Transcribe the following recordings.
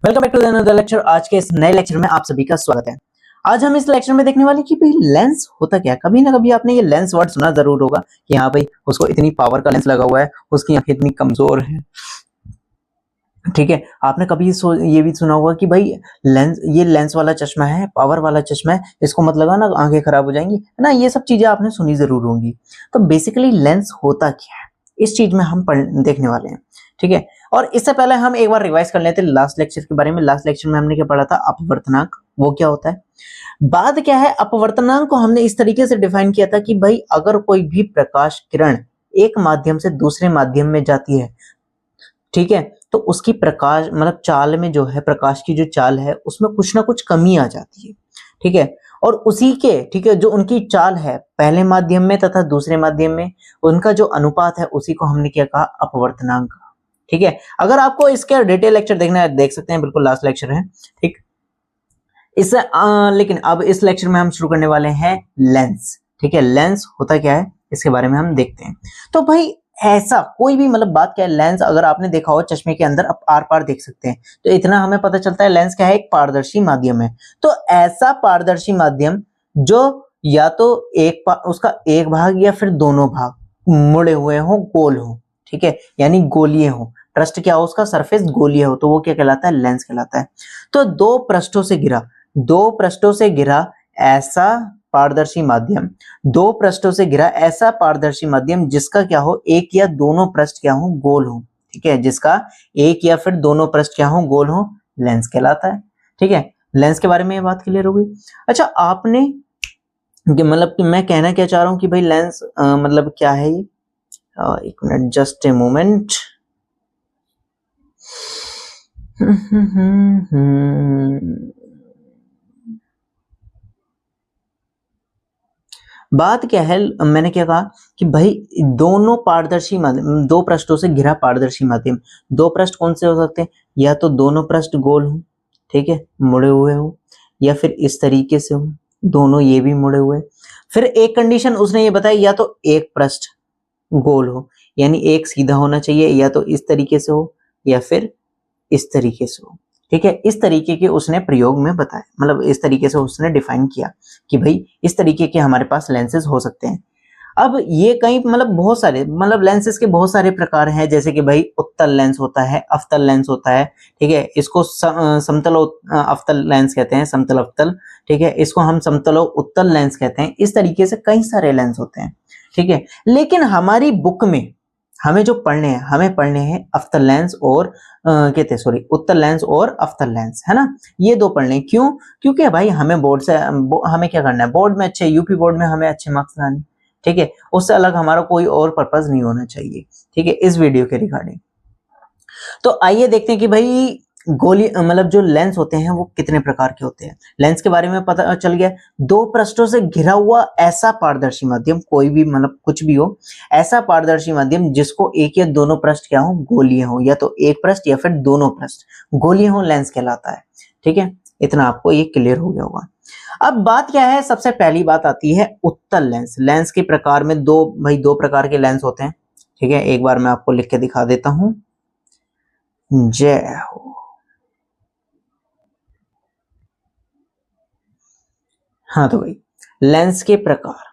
Welcome back to another lecture. आज के इस नए लेक्चर में आप सभी का स्वागत है। आज हम इस लेक्चर में देखने वाले कि भाई लेंस होता क्या है। कभी ना कभी आपने ये लेंस वर्ड सुना जरूर होगा कि हाँ भाई उसको इतनी पावर का लेंस लगा हुआ है, उसकी आंखें इतनी कमजोर है। ठीक है, आपने कभी ये भी सुना होगा कि भाई लेंस, ये लेंस वाला चश्मा है, पावर वाला चश्मा है, इसको मत लगाना आंखें खराब हो जाएंगी, है ना। ये सब चीजें आपने सुनी जरूर होंगी। तो बेसिकली लेंस होता क्या है, इस चीज में हम देखने वाले हैं। ठीक है, और इससे पहले हम एक बार रिवाइज कर लेते हैं लास्ट लेक्चर के बारे में। लास्ट लेक्चर में हमने क्या पढ़ा था, अपवर्तनांक वो क्या होता है। बात क्या है, अपवर्तनांक को हमने इस तरीके से डिफाइन किया था कि भाई अगर कोई भी प्रकाश किरण एक माध्यम से दूसरे माध्यम में जाती है, ठीक है, तो उसकी प्रकाश मतलब चाल में जो है, प्रकाश की जो चाल है उसमें कुछ ना कुछ कमी आ जाती है। ठीक है, और उसी के, ठीक है, जो उनकी चाल है पहले माध्यम में तथा दूसरे माध्यम में, उनका जो अनुपात है उसी को हमने क्या कहा, अपवर्तनांक। ठीक है, अगर आपको इसका डिटेल लेक्चर देखना है देख सकते हैं, बिल्कुल लास्ट लेक्चर है। ठीक, इससे लेकिन अब इस लेक्चर में हम शुरू करने वाले हैं लेंस। ठीक है, लेंस होता क्या है इसके बारे में हम देखते हैं। तो भाई ऐसा कोई भी मतलब बात क्या है, लेंस अगर आपने देखा हो चश्मे के अंदर आप आर पार देख सकते हैं, तो इतना हमें पता चलता है लेंस क्या है, एक पारदर्शी माध्यम है। तो ऐसा पारदर्शी माध्यम जो या तो उसका एक भाग या फिर दोनों भाग मुड़े हुए हो, गोल हो, ठीक है, यानी गोलीय हो, पृष्ठ क्या हो उसका, सरफेस गोलीय हो, तो वो क्या कहलाता है, लेंस कहलाता है। तो दो पृष्ठों से घिरा ऐसा पारदर्शी माध्यम, दो पृष्ठों से घिरा ऐसा पारदर्शी माध्यम जिसका क्या हो, एक या दोनों पृष्ठ क्या हो, गोल हो। ठीक है, जिसका एक या फिर दोनों पृष्ठ क्या हो, गोल हो, लेंस कहलाता है। ठीक है, लेंस के बारे में ये बात क्लियर हो गई। अच्छा, आपने मतलब मैं कहना क्या चाह रहा हूं कि भाई लेंस मतलब क्या है ये, एक मिनट, जस्ट ए मोमेंट। बात क्या है, मैंने क्या कहा कि भाई दोनों पारदर्शी माध्यम, दो पृष्ठों से घिरा पारदर्शी माध्यम, दो पृष्ठ कौन से हो सकते हैं, या तो दोनों पृष्ठ गोल हो, ठीक है, मुड़े हुए हो, या फिर इस तरीके से हो, दोनों ये भी मुड़े हुए। फिर एक कंडीशन उसने ये बताई, या तो एक पृष्ठ गोल हो, यानी एक सीधा होना चाहिए, या तो इस तरीके से हो या फिर इस तरीके से हो। ठीक है, इस तरीके के उसने प्रयोग में बताया, मतलब इस तरीके से उसने डिफाइन किया कि भाई इस तरीके के हमारे पास लेंसेज हो सकते हैं। अब ये कई मतलब बहुत सारे मतलब लेंसेज के बहुत सारे प्रकार हैं, जैसे कि भाई उत्तल लेंस होता है, अवतल लेंस होता है। ठीक है, इसको समतल अवतल लेंस कहते हैं, समतल अवतल। ठीक है, इसको हम समतल उत्तल लेंस कहते हैं। इस तरीके से कई सारे लेंस होते हैं। ठीक है, लेकिन हमारी बुक में हमें जो पढ़ने हैं, हमें पढ़ने हैं अवतल लेंस और कहते हैं सॉरी उत्तल लेंस और अवतल लेंस, है ना। ये दो पढ़ने, क्यों, क्योंकि भाई हमें बोर्ड से हमें क्या करना है, बोर्ड में अच्छे, यूपी बोर्ड में हमें अच्छे मार्क्स लाने। ठीक है, उससे अलग हमारा कोई और पर्पस नहीं होना चाहिए। ठीक है, इस वीडियो के रिगार्डिंग तो आइए देखते हैं कि भाई गोली मतलब जो लेंस होते हैं वो कितने प्रकार के होते हैं। लेंस के बारे में पता चल गया, दो पृष्ठों से घिरा हुआ ऐसा पारदर्शी माध्यम, कोई भी मतलब कुछ भी हो, ऐसा पारदर्शी माध्यम जिसको एक या दोनों पृष्ठ क्या हो, गोलीय हो, या तो एक पृष्ठ या फिर दोनों पृष्ठ गोलीय हो, लेंस कहलाता है। ठीक है, इतना आपको ये क्लियर हो गया होगा। अब बात क्या है, सबसे पहली बात आती है उत्तल लेंस। लेंस के प्रकार में दो प्रकार के लेंस होते हैं। ठीक है, एक बार मैं आपको लिख के दिखा देता हूं, जय हो। हाँ तो भाई लेंस के प्रकार,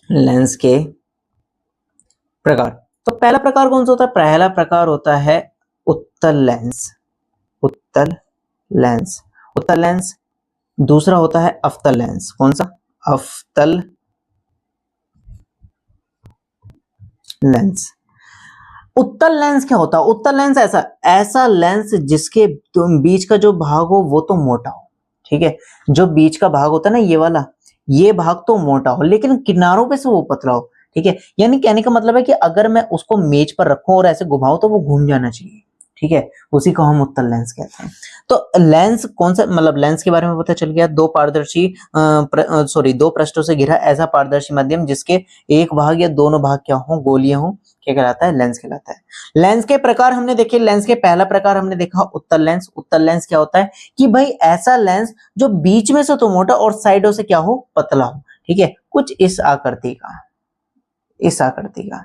लेंस के प्रकार, तो पहला प्रकार कौन सा होता है, पहला प्रकार होता है उत्तल लेंस, उत्तल लेंस, उत्तल लेंस। दूसरा होता है अवतल लेंस, कौन सा, अवतल लेंस। उत्तल लेंस क्या होता है, उत्तल लेंस ऐसा ऐसा लेंस जिसके बीच का जो भाग हो वो तो मोटा हो। ठीक है, जो बीच का भाग होता है ना, ये वाला, ये भाग तो मोटा हो लेकिन किनारों पे से वो पतला हो। ठीक है, यानी कहने का मतलब है कि अगर मैं उसको मेज पर रखूं और ऐसे घुमाऊं तो वो घूम जाना चाहिए। ठीक है, उसी को हम उत्तल लेंस कहते हैं। तो लेंस कौन सा, मतलब लेंस के बारे में पता चल गया, दो पारदर्शी दो पृष्ठों से घिरा ऐसा पारदर्शी माध्यम जिसके एक भाग या दोनों भाग क्या हो, गोलीय हो, क्या कहलाता है, लेंस कहलाता है। लेंस के प्रकार हमने देखे, लेंस के पहला प्रकार हमने देखा उत्तल लेंस। उत्तल लेंस क्या होता है कि भाई ऐसा लेंस जो बीच में से तो मोटा और साइडों से क्या हो, पतला हो। ठीक है, कुछ इस आकृति का, इस आकृति का।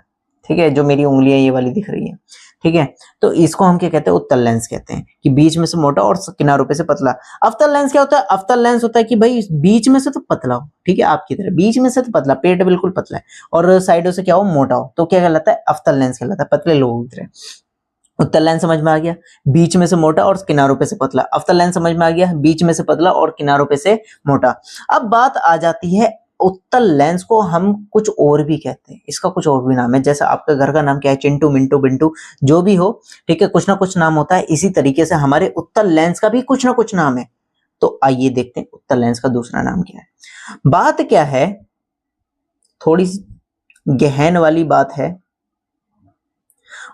ठीक है, जो मेरी उंगलियां ये वाली दिख रही है, ठीक है, तो इसको हम क्या कहते हैं, उत्तल लेंस कहते हैं, कि बीच में से मोटा और किनारों पे से पतला। अवतल लेंस क्या होता है? अवतल लेंस होता है कि भाई बीच में से तो पतला हो, ठीक है, आपकी तरह बीच में से तो पतला, पेट बिल्कुल पतला है और साइडों से क्या हो, मोटा हो, तो क्या कहलाता है? अवतल लेंस कहलाता है, पतले लोगों की तरह। उत्तल लेंस समझ में आ गया, बीच में से मोटा और किनारों पे से पतला। अवतल लेंस समझ में आ गया, बीच में से पतला और किनारों पे से मोटा। अब बात आ जाती है, उत्तल लेंस को हम कुछ और भी कहते हैं, इसका कुछ और भी नाम है, जैसे आपका घर का नाम क्या है, चिंटू, मिंटू, बिंटू, जो भी हो, ठीक है, कुछ ना कुछ नाम होता है। इसी तरीके से हमारे उत्तल लेंस का भी कुछ ना कुछ नाम है। तो आइए देखते हैं उत्तल लेंस का दूसरा नाम क्या है। बात क्या है, थोड़ी सी गहन वाली बात है।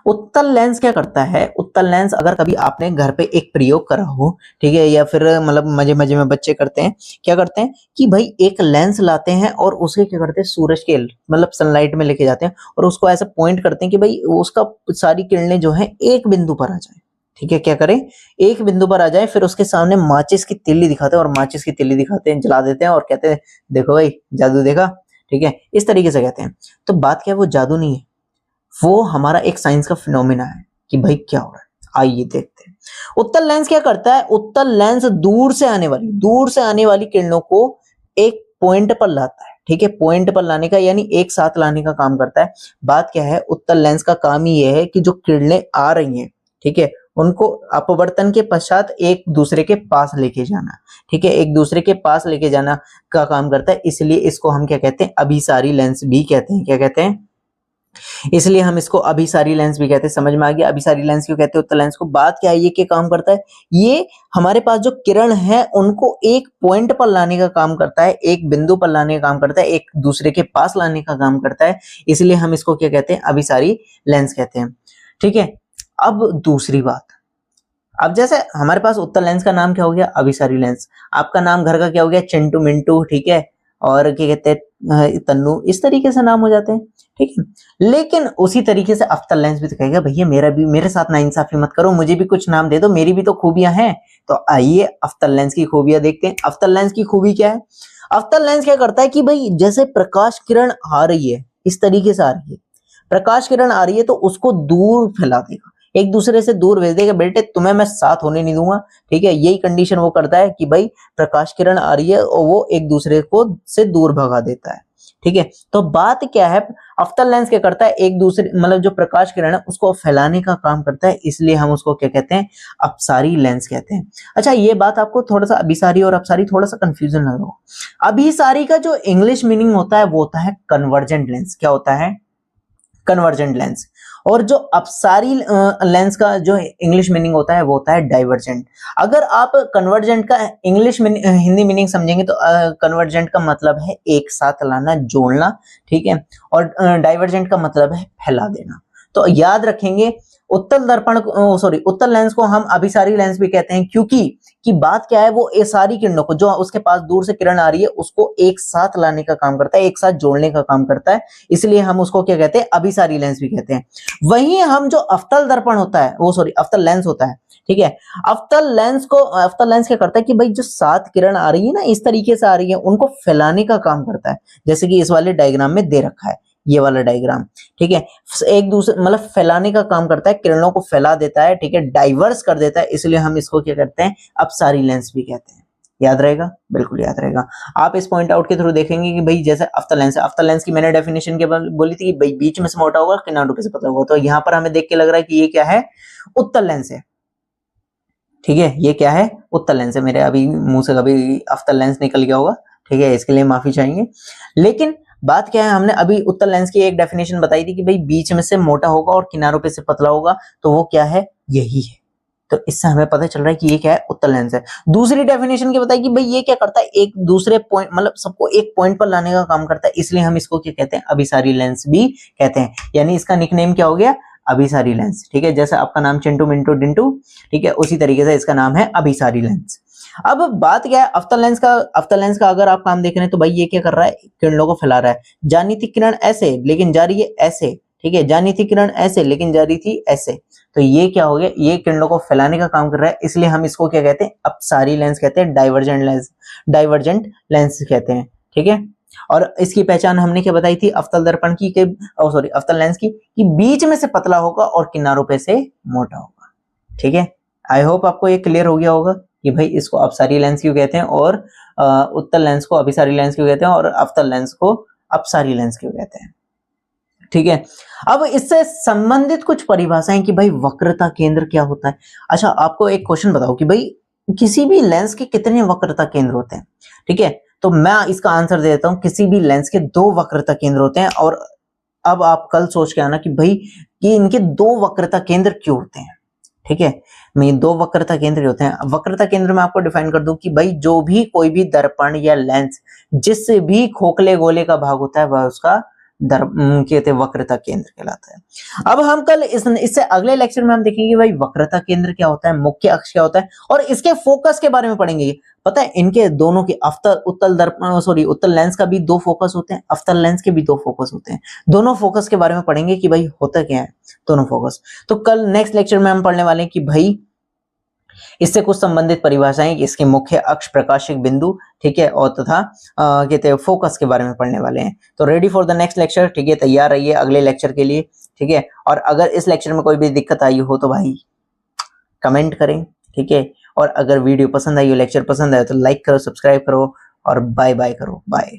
उत्तल लेंस क्या करता है? उत्तल लेंस अगर कभी आपने घर पे एक प्रयोग करा हो, ठीक है, या फिर मतलब मजे मजे में बच्चे करते हैं, क्या करते हैं कि भाई एक लेंस लाते हैं और उसे क्या करते हैं, सूरज के मतलब सनलाइट में लेके जाते हैं और उसको ऐसा पॉइंट करते हैं कि भाई उसका सारी किरणें जो है एक बिंदु पर आ जाए, ठीक है, क्या करें, एक बिंदु पर आ जाए, फिर उसके सामने माचिस की तिल्ली दिखाते हैं और माचिस की तिल्ली दिखाते हैं, जला देते हैं और कहते हैं देखो भाई जादू देखा, ठीक है, इस तरीके से कहते हैं। तो बात क्या है, वो जादू नहीं है, वो हमारा एक साइंस का फिनोमिना है कि भाई क्या हो रहा है। आइए देखते हैं उत्तल लेंस क्या करता है। उत्तल लेंस दूर से आने वाली किरणों को एक पॉइंट पर लाता है, ठीक है, पॉइंट पर लाने का यानी एक साथ लाने का काम करता है। बात क्या है, उत्तल लेंस का काम ही यह है कि जो किरणें आ रही हैं, ठीक है, उनको अपवर्तन के पश्चात एक दूसरे के पास लेके जाना, ठीक है, एक दूसरे के पास लेके जाना का काम करता है। इसलिए इसको हम क्या कहते हैं, अभिसारी लेंस भी कहते हैं। क्या कहते हैं? इसलिए हम इसको अभिसारी लेंस भी कहते हैं। समझ में आ गया अभिसारी लेंस क्यों कहते हैं उत्तल लेंस को। बात क्या है, ये क्या काम करता है, ये हमारे पास जो किरण है उनको एक पॉइंट पर लाने का काम करता है, एक बिंदु पर लाने का काम करता है, एक दूसरे के पास लाने का काम करता है। इसलिए हम इसको क्या कहते हैं, अभिसारी लेंस कहते हैं, ठीक है। अब दूसरी बात, अब जैसे हमारे पास उत्तल लेंस का नाम क्या हो गया, अभिसारी लेंस, आपका नाम घर का क्या हो गया, चिंटू, मिंटू, ठीक है, और क्या कहते हैं, तन्नू, इस तरीके से नाम हो जाते हैं, ठीक है। लेकिन उसी तरीके से अवतल लेंस भी तो कहेगा भैया मेरा भी, मेरे साथ नाइंसाफी मत करो, मुझे भी कुछ नाम दे दो, मेरी भी तो खूबियां हैं। तो आइए अवतल लेंस की खूबियां देखते हैं। अवतल लेंस की खूबी क्या है? अवतल लेंस क्या करता है कि भाई जैसे प्रकाश किरण आ रही है, इस तरीके से आ रही है, प्रकाश किरण आ रही है तो उसको दूर फैला देगा, एक दूसरे से दूर भेज देगा, बेटे तुम्हें मैं साथ होने नहीं दूंगा, ठीक है। यही कंडीशन वो करता है कि भाई प्रकाश किरण आ रही है और वो एक दूसरे को से दूर भगा देता है, ठीक है। तो बात क्या है, अवतल लेंस क्या करता है, एक दूसरे मतलब जो प्रकाश किरण है उसको फैलाने का काम करता है, इसलिए हम उसको क्या कहते हैं, अपसारी लेंस कहते हैं। अच्छा, ये बात आपको थोड़ा सा अभिसारी और अपसारी थोड़ा सा कंफ्यूजन लग रहा हो। अभिसारी का जो इंग्लिश मीनिंग होता है वो होता है कन्वर्जेंट लेंस। क्या होता है? Convergent lens. और जो अपसारी लेंस का जो इंग्लिश मीनिंग होता है वो होता है डाइवर्जेंट। अगर आप कन्वर्जेंट का इंग्लिश हिंदी मीनिंग समझेंगे तो कन्वर्जेंट का मतलब है एक साथ लाना, जोड़ना, ठीक है, और डाइवर्जेंट का मतलब है फैला देना। तो याद रखेंगे उत्तल दर्पण सॉरी उत्तल लेंस को हम अभिसारी लेंस भी कहते हैं, क्योंकि कि बात क्या है, वो ये सारी किरणों को जो उसके पास दूर से किरण आ रही है उसको एक साथ लाने का काम करता है, एक साथ जोड़ने का काम करता है, इसलिए हम उसको क्या कहते हैं, अभिसारी लेंस भी कहते हैं। वहीं हम जो अवतल दर्पण होता है वो अवतल लेंस होता है, ठीक है, अवतल लेंस क्या करता है कि भाई जो 7 किरण आ रही है ना, इस तरीके से आ रही है, उनको फैलाने का काम करता है, जैसे कि इस वाले डायग्राम में दे रखा है, ये वाला डायग्राम, ठीक है, एक दूसरे मतलब फैलाने का काम करता है, किरणों को फैला देता है, ठीक है, डाइवर्स कर देता है, इसलिए हम इसको क्या करते हैं, अपसारी लेंस भी कहते हैं। याद रहेगा, बिल्कुल याद रहेगा। आप इस पॉइंट आउट के थ्रू देखेंगे कि भाई जैसे अवतल लेंस की मैंने डेफिनेशन के बोली थी कि भाई बीच में से मोटा होगा, किनारों पे से पतला होगा, तो यहाँ पर हमें देख के लग रहा है कि ये क्या है, उत्तल लेंस है, ठीक है, ये क्या है, उत्तल लेंस है। मेरे अभी मुंह से कभी अवतल लेंस निकल गया होगा, ठीक है, इसके लिए माफी चाहिए। लेकिन बात क्या है, हमने अभी उत्तल लेंस की एक डेफिनेशन बताई थी कि भाई बीच में से मोटा होगा और किनारों पे से पतला होगा, तो वो क्या है, यही है। तो इससे हमें पता चल रहा है कि ये क्या है, उत्तल लेंस है। दूसरी डेफिनेशन की बताई कि भाई ये क्या करता है, एक दूसरे पॉइंट मतलब सबको एक पॉइंट पर लाने का काम करता है, इसलिए हम इसको क्या कहते हैं, अभिसारी लेंस भी कहते हैं। यानी इसका निकनेम क्या हो गया, अभिसारी लेंस, ठीक है। जैसे आपका नाम चिंटू, मिंटू, डिंटू, ठीक है, उसी तरीके से इसका नाम है अभिसारी लेंस। अब बात क्या है अवतल लेंस का अगर आप काम देख रहे हैं तो भाई ये क्या कर रहा है, किरणों को फैला रहा है। जानी थी किरण ऐसे लेकिन जा रही है ऐसे, ठीक है, जानी थी किरण ऐसे लेकिन जा रही थी ऐसे, तो ये क्या हो गया, ये किरणों को फैलाने का काम कर रहा है, इसलिए हम इसको क्या कहते हैं, अपसारी लेंस कहते हैं, डाइवर्जेंट लेंस कहते हैं, ठीक है। और इसकी पहचान हमने क्या बताई थी अवतल दर्पण की के सॉरी अवतल लेंस की कि बीच में से पतला होगा और किनारों पे से मोटा होगा। ठीक है, आई होप आपको ये क्लियर हो गया होगा कि भाई इसको अपसारी लेंस क्यों कहते हैं और उत्तल लेंस को अभिसारी लेंस क्यों कहते हैं और अवतल लेंस को अपसारी लेंस क्यों कहते हैं। ठीक है, अब इससे संबंधित कुछ परिभाषाएं कि भाई वक्रता केंद्र क्या होता है। अच्छा, आपको एक क्वेश्चन बताओ कि भाई किसी भी लेंस के कितने वक्रता केंद्र होते हैं। ठीक है, तो मैं इसका आंसर दे देता हूं, किसी भी लेंस के 2 वक्रता केंद्र होते हैं। और अब आप कल सोच के आना कि भाई कि इनके 2 वक्रता केंद्र क्यों होते हैं। ठीक है, मैं 2 वक्रता केंद्र होते हैं। वक्रता केंद्र में आपको डिफाइन कर दूं कि भाई जो भी कोई भी दर्पण या लेंस जिससे भी खोखले गोले का भाग होता है वह उसका कहते हैं वक्रता केंद्र कहलाता है। अब हम कल इससे अगले लेक्चर में हम देखेंगे भाई वक्रता केंद्र क्या होता है, मुख्य अक्ष क्या होता है और इसके फोकस के बारे में पढ़ेंगे। पता है इनके दोनों के उत्तल लेंस का भी 2 फोकस होते हैं, अवतल लेंस के भी 2 फोकस होते हैं। दोनों फोकस के बारे में पढ़ेंगे कि भाई होता क्या है दोनों फोकस। तो कल नेक्स्ट लेक्चर में हम पढ़ने वाले हैं कि भाई इससे कुछ संबंधित परिभाषाएं, इसके मुख्य अक्ष, प्रकाशिक बिंदु, ठीक है, और तथा कहते हैं फोकस के बारे में पढ़ने वाले हैं। तो ready for the next lecture. ठीक है, तैयार रहिए अगले लेक्चर के लिए। ठीक है, और अगर इस लेक्चर में कोई भी दिक्कत आई हो तो भाई कमेंट करें। ठीक है, और अगर वीडियो पसंद आई हो, लेक्चर पसंद आए तो लाइक करो, सब्सक्राइब करो और बाय बाय करो। बाय।